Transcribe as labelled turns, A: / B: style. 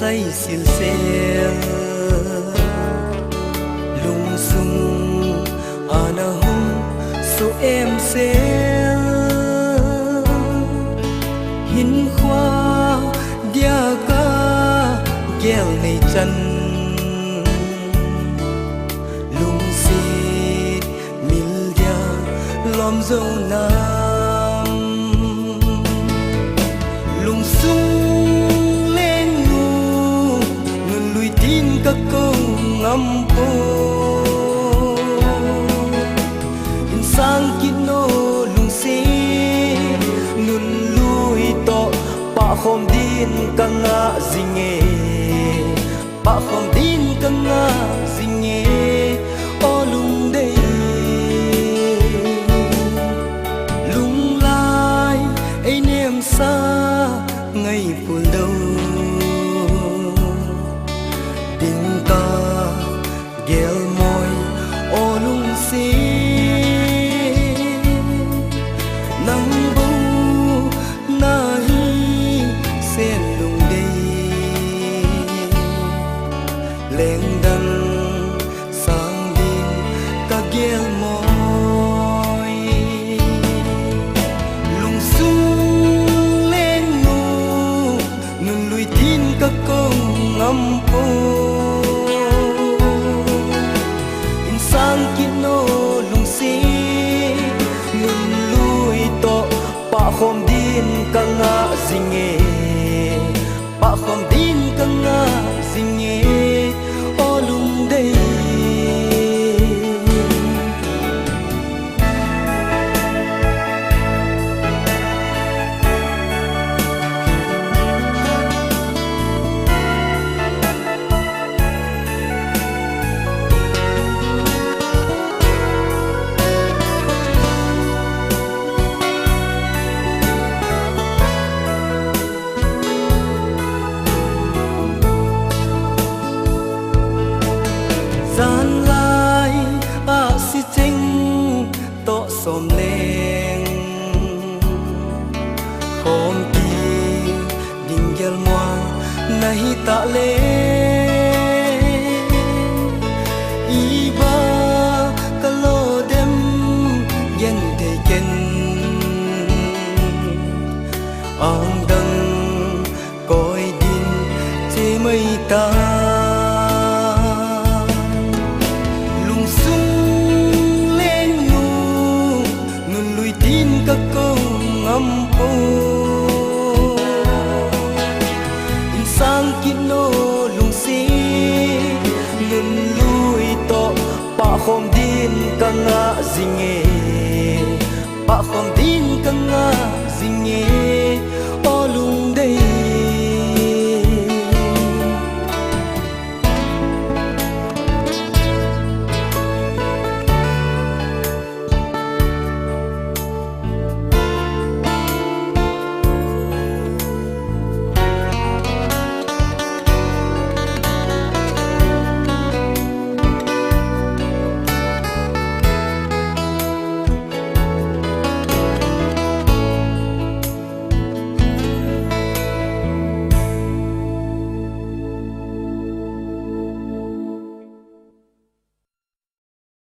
A: say xiên xeo lung sung ana hum số em xeo hin khoa dia ca gel này chân lung xịt mil dia lom dâu nam lung sung lên ngu ngân lùi tin các câu ngắm po in sang kino lung xí nun lùi to pa khom din kang nga zinge pa khom din kang nga zinge o lung đây lung lai ai nem xa ngày buồn đâu tình ta ghel môi o lung xí nắng bông na hi sen lung đây leng đăng sang din ka ghel môi lung sung lên ngu nun lùi tin các câu ngắm po in sang kino lung xí nun lùi to pa khom din kang nga zinge pa khom din kang nga zinge o lung đây gian lai a si ching to som leng khom ti ding gel mo nahi ta le iba kalo dem yen de ken ang dang koi din che mai ta các câu ngắm po in sang kino lung xí nun lùi to pa khom din kang nga zinge pa khom din kang nga zinge